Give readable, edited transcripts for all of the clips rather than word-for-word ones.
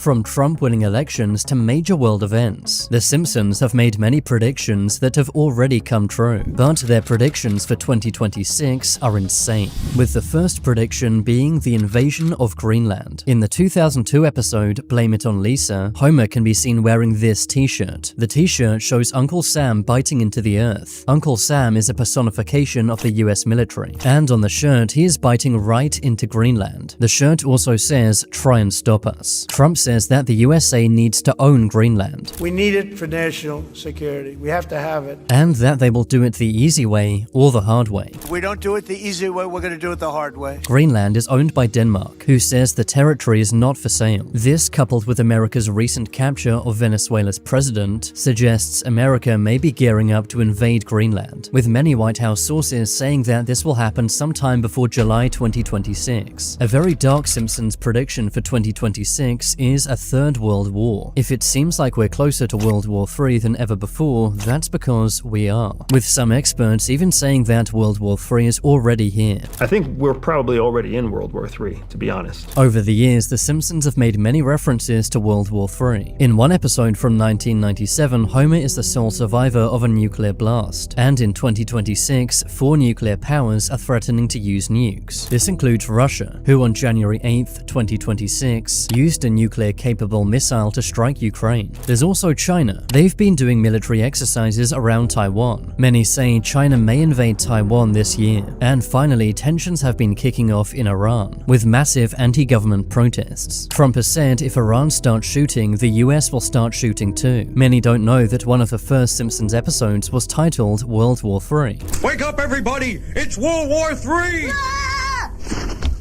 From Trump winning elections to major world events, The Simpsons have made many predictions that have already come true, but their predictions for 2026 are insane, with the first prediction being the invasion of Greenland. In the 2002 episode Blame It on Lisa, Homer can be seen wearing this t-shirt. The t-shirt shows Uncle Sam biting into the earth. Uncle Sam is a personification of the US military, and on the shirt he is biting right into Greenland. The shirt also says, "Try and stop us." Trump says that the USA needs to own Greenland. We need it for national security. We have to have it. And that they will do it the easy way or the hard way. If we don't do it the easy way, we're going to do it the hard way. Greenland is owned by Denmark, who says the territory is not for sale. This, coupled with America's recent capture of Venezuela's president, suggests America may be gearing up to invade Greenland, with many White House sources saying that this will happen sometime before July 2026. A very dark Simpsons prediction for 2026 is a third world war. If it seems like we're closer to World War III than ever before, that's because we are, with some experts even saying that World War III is already here. I think we're probably already in World War III, to be honest. Over the years, The Simpsons have made many references to World War III. In one episode from 1997, Homer is the sole survivor of a nuclear blast, and in 2026, 4 nuclear powers are threatening to use nukes. This includes Russia, who on January 8th, 2026, used a nuclear-capable missile to strike Ukraine. There's also China. They've been doing military exercises around Taiwan. Many say China may invade Taiwan this year. And finally, tensions have been kicking off in Iran, with massive anti-government protests. Trump has said if Iran starts shooting, the US will start shooting too. Many don't know that one of the first Simpsons episodes was titled World War III. Wake up, everybody! It's World War III!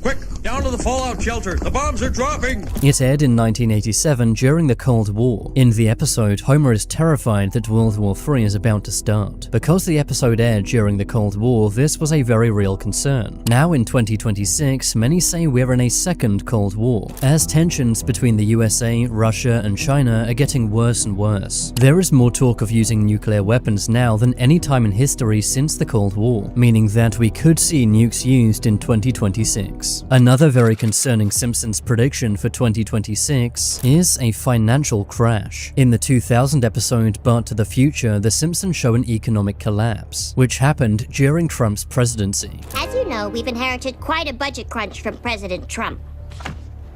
Quick, down to the fallout shelter. The bombs are dropping! It aired in 1987 during the Cold War. In the episode, Homer is terrified that World War III is about to start. Because the episode aired during the Cold War, this was a very real concern. Now in 2026, many say we're in a second Cold War, as tensions between the USA, Russia, and China are getting worse and worse. There is more talk of using nuclear weapons now than any time in history since the Cold War, meaning that we could see nukes used in 2026. Another very concerning Simpsons prediction for 2026 is a financial crash. In the 2000 episode But to the Future, The Simpsons show an economic collapse, which happened during Trump's presidency. As you know, we've inherited quite a budget crunch from President Trump.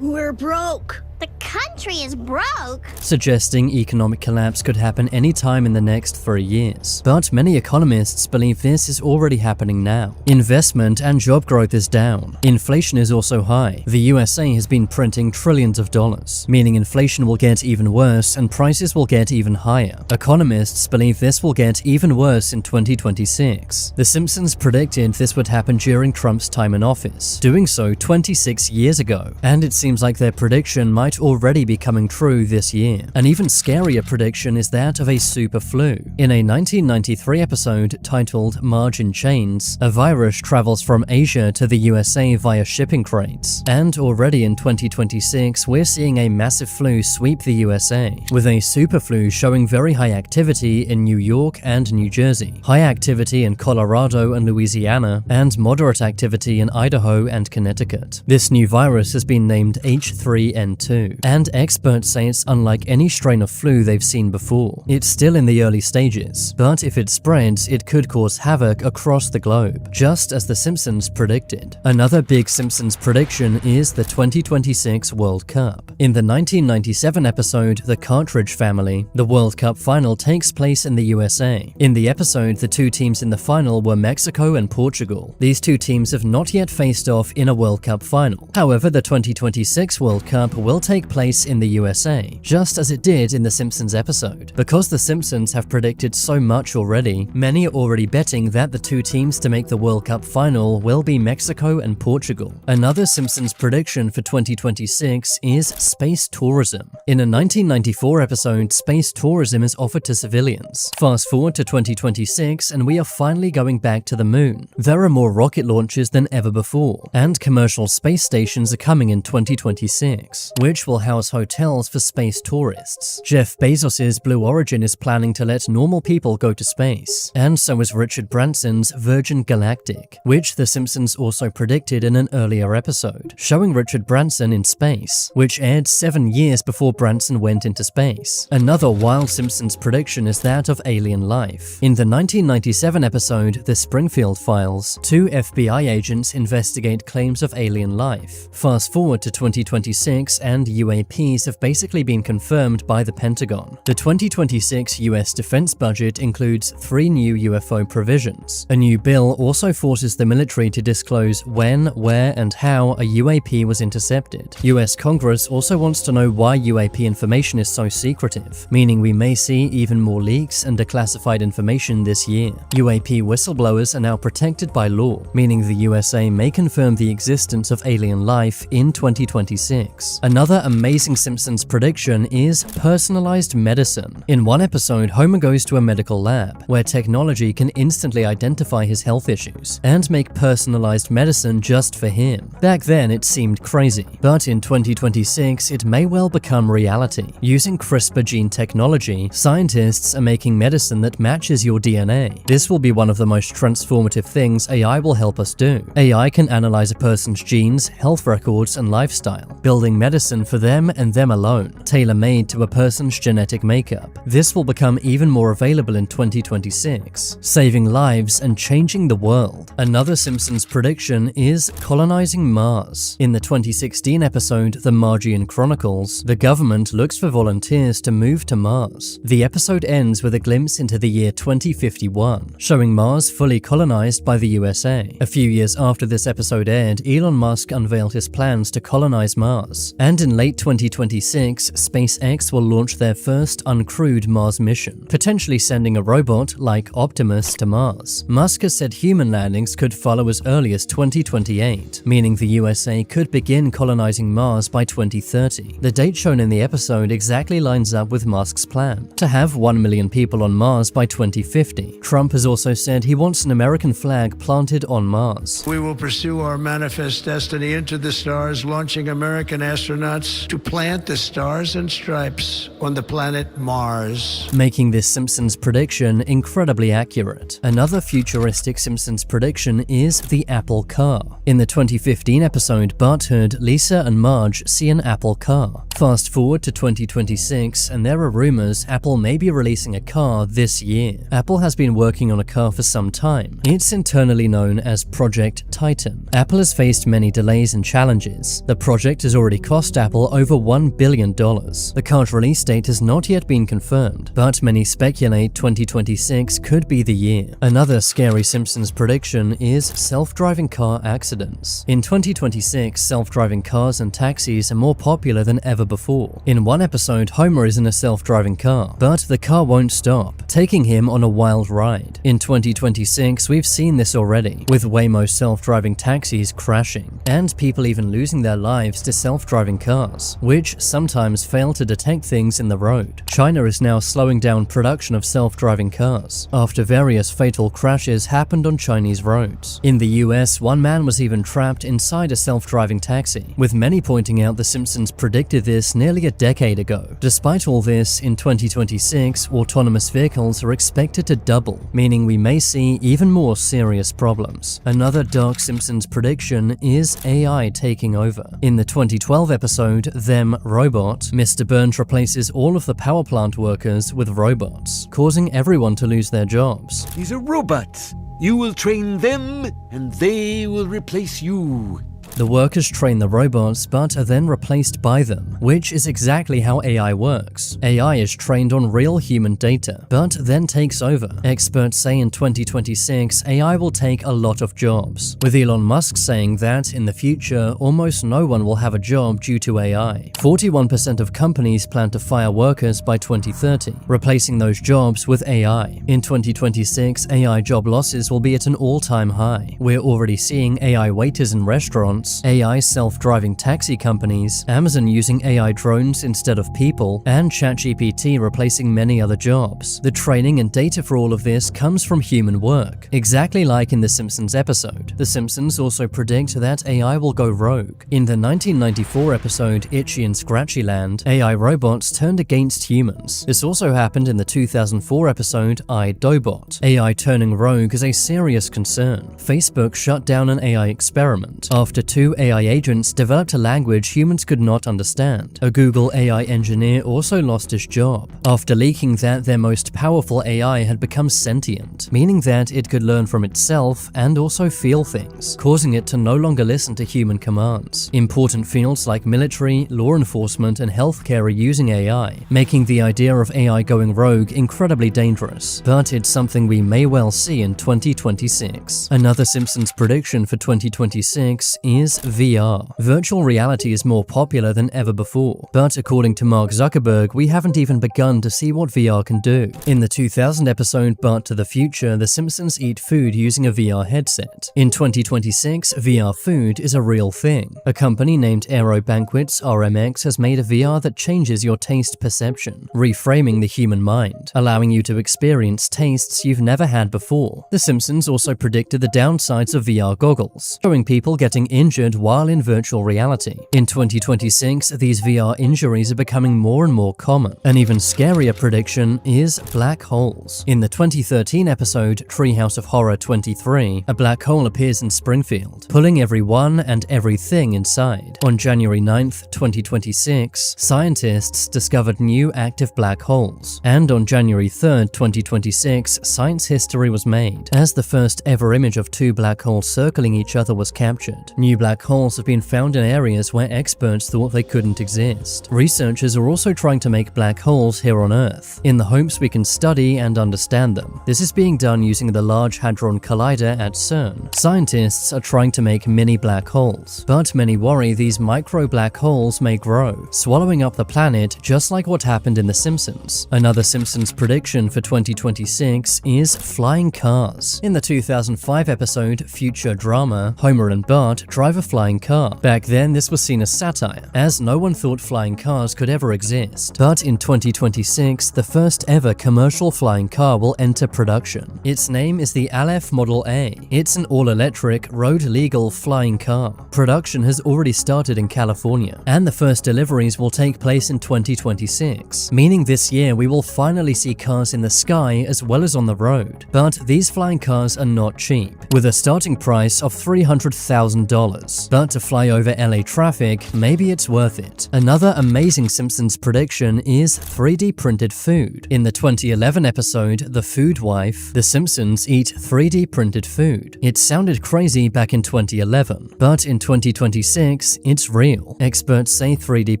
We're broke. The country is broke. Suggesting economic collapse could happen anytime in the next 3 years. But many economists believe this is already happening now. Investment and job growth is down. Inflation is also high. The USA has been printing trillions of dollars, meaning inflation will get even worse and prices will get even higher. Economists believe this will get even worse in 2026. The Simpsons predicted this would happen during Trump's time in office, doing so 26 years ago, and it seems like their prediction might already be coming true this year. An even scarier prediction is that of a super flu. In a 1993 episode titled Marge in Chains, a virus travels from Asia to the USA via shipping crates. And already in 2026, we're seeing a massive flu sweep the USA, with a super flu showing very high activity in New York and New Jersey, high activity in Colorado and Louisiana, and moderate activity in Idaho and Connecticut. This new virus has been named H3N2. And experts say it's unlike any strain of flu they've seen before. It's still in the early stages, but if it spreads, it could cause havoc across the globe, just as The Simpsons predicted. Another big Simpsons prediction is the 2026 World Cup. In the 1997 episode The Cartridge Family, the World Cup final takes place in the USA. In the episode, the 2 teams in the final were Mexico and Portugal. These 2 teams have not yet faced off in a World Cup final. However, the 2026 World Cup will take place in the USA, just as it did in the Simpsons episode. Because the Simpsons have predicted so much already, many are already betting that the 2 teams to make the World Cup final will be Mexico and Portugal. Another Simpsons prediction for 2026 is space tourism. In a 1994 episode, space tourism is offered to civilians. Fast forward to 2026 and we are finally going back to the moon. There are more rocket launches than ever before, and commercial space stations are coming in 2026. We're which will house hotels for space tourists. Jeff Bezos's Blue Origin is planning to let normal people go to space, and so is Richard Branson's Virgin Galactic, which The Simpsons also predicted in an earlier episode, showing Richard Branson in space, which aired 7 years before Branson went into space. Another wild Simpsons prediction is that of alien life. In the 1997 episode The Springfield Files, 2 FBI agents investigate claims of alien life. Fast forward to 2026 and UAPs have basically been confirmed by the Pentagon. The 2026 US defense budget includes 3 new UFO provisions. A new bill also forces the military to disclose when, where, and how a UAP was intercepted. US Congress also wants to know why UAP information is so secretive, meaning we may see even more leaks and declassified information this year. UAP whistleblowers are now protected by law, meaning the USA may confirm the existence of alien life in 2026. Another amazing Simpsons prediction is personalized medicine. In one episode, Homer goes to a medical lab, where technology can instantly identify his health issues and make personalized medicine just for him. Back then, it seemed crazy, but in 2026, it may well become reality. Using CRISPR gene technology, scientists are making medicine that matches your DNA. This will be one of the most transformative things AI will help us do. AI can analyze a person's genes, health records, and lifestyle, building medicine for them and them alone, tailor-made to a person's genetic makeup. This will become even more available in 2026, saving lives and changing the world. Another Simpsons prediction is colonizing Mars. In the 2016 episode The Margian Chronicles, the government looks for volunteers to move to Mars. The episode ends with a glimpse into the year 2051, showing Mars fully colonized by the USA. A few years after this episode aired, Elon Musk unveiled his plans to colonize Mars, and in late 2026, SpaceX will launch their first uncrewed Mars mission, potentially sending a robot like Optimus to Mars. Musk has said human landings could follow as early as 2028, meaning the USA could begin colonizing Mars by 2030. The date shown in the episode exactly lines up with Musk's plan, to have 1 million people on Mars by 2050. Trump has also said he wants an American flag planted on Mars. We will pursue our manifest destiny into the stars, launching American astronauts to plant the stars and stripes on the planet Mars, making this Simpsons prediction incredibly accurate. Another futuristic Simpsons prediction is the Apple car. In the 2015 episode Butthead, Lisa and Marge see an Apple car. Fast forward to 2026, and there are rumors Apple may be releasing a car this year. Apple has been working on a car for some time. It's internally known as Project Titan. Apple has faced many delays and challenges. The project has already cost Apple over $1 billion. The car's release date has not yet been confirmed, but many speculate 2026 could be the year. Another scary Simpsons prediction is self-driving car accidents. In 2026, self-driving cars and taxis are more popular than ever before. In one episode, Homer is in a self-driving car, but the car won't stop, taking him on a wild ride. In 2026, we've seen this already, with Waymo self-driving taxis crashing, and people even losing their lives to self-driving cars, which sometimes fail to detect things in the road. China is now slowing down production of self-driving cars, after various fatal crashes happened on Chinese roads. In the US, one man was even trapped inside a self-driving taxi, with many pointing out The Simpsons predicted this nearly a decade ago. Despite all this, in 2026, autonomous vehicles are expected to double, meaning we may see even more serious problems. Another dark Simpsons prediction is AI taking over. In the 2012 episode Them Robot, Mr. Burns replaces all of the power plant workers with robots, causing everyone to lose their jobs. These are robots. You will train them, and they will replace you. The workers train the robots but are then replaced by them, which is exactly how AI works. AI is trained on real human data, but then takes over. Experts say in 2026, AI will take a lot of jobs, with Elon Musk saying that in the future, almost no one will have a job due to AI. 41% of companies plan to fire workers by 2030, replacing those jobs with AI. In 2026, AI job losses will be at an all-time high. We're already seeing AI waiters in restaurants robots, AI self-driving taxi companies, Amazon using AI drones instead of people, and ChatGPT replacing many other jobs. The training and data for all of this comes from human work. Exactly like in the Simpsons episode. The Simpsons also predict that AI will go rogue. In the 1994 episode Itchy and Scratchy Land, AI robots turned against humans. This also happened in the 2004 episode iDobot. AI turning rogue is a serious concern. Facebook shut down an AI experiment after 2 AI agents developed a language humans could not understand. A Google AI engineer also lost his job after leaking that their most powerful AI had become sentient, meaning that it could learn from itself and also feel things, causing it to no longer listen to human commands. Important fields like military, law enforcement, and healthcare are using AI, making the idea of AI going rogue incredibly dangerous, but it's something we may well see in 2026. Another Simpsons prediction for 2026 is VR. Virtual reality is more popular than ever before, but according to Mark Zuckerberg, we haven't even begun to see what VR can do. In the 2000 episode But to the Future, the Simpsons eat food using a VR headset. In 2026, VR food is a real thing. A company named Aero Banquets RMX has made a VR that changes your taste perception, reframing the human mind, allowing you to experience tastes you've never had before. The Simpsons also predicted the downsides of VR goggles, showing people getting injured while in virtual reality. In 2026, these VR injuries are becoming more and more common. An even scarier prediction is black holes. In the 2013 episode Treehouse of Horror 23, a black hole appears in Springfield, pulling everyone and everything inside. On January 9th, 2026, scientists discovered new active black holes, and on January 3rd, 2026, science history was made, as the first ever image of 2 black holes circling each other was captured. New black holes have been found in areas where experts thought they couldn't exist. Researchers are also trying to make black holes here on Earth, in the hopes we can study and understand them. This is being done using the Large Hadron Collider at CERN. Scientists are trying to make mini black holes, but many worry these micro black holes may grow, swallowing up the planet just like what happened in The Simpsons. Another Simpsons prediction for 2026 is flying cars. In the 2005 episode Future Drama, Homer and Bart drive a flying car. Back then, this was seen as satire, as no one thought flying cars could ever exist. But in 2026, the first ever commercial flying car will enter production. Its name is the Aleph Model A. It's an all-electric, road-legal flying car. Production has already started in California, and the first deliveries will take place in 2026, meaning this year we will finally see cars in the sky as well as on the road. But these flying cars are not cheap, with a starting price of $300,000. But to fly over LA traffic, maybe it's worth it. Another amazing Simpsons prediction is 3D printed food. In the 2011 episode The Food Wife, the Simpsons eat 3D printed food. It sounded crazy back in 2011, but in 2026, it's real. Experts say 3D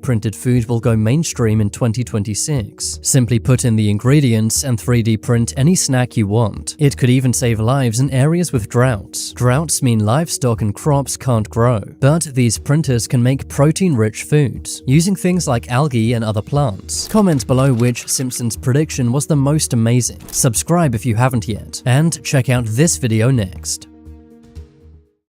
printed food will go mainstream in 2026. Simply put in the ingredients and 3D print any snack you want. It could even save lives in areas with droughts. Droughts mean livestock and crops can't grow, but these printers can make protein-rich foods, using things like algae and other plants. Comment below which Simpsons prediction was the most amazing. Subscribe if you haven't yet, and check out this video next.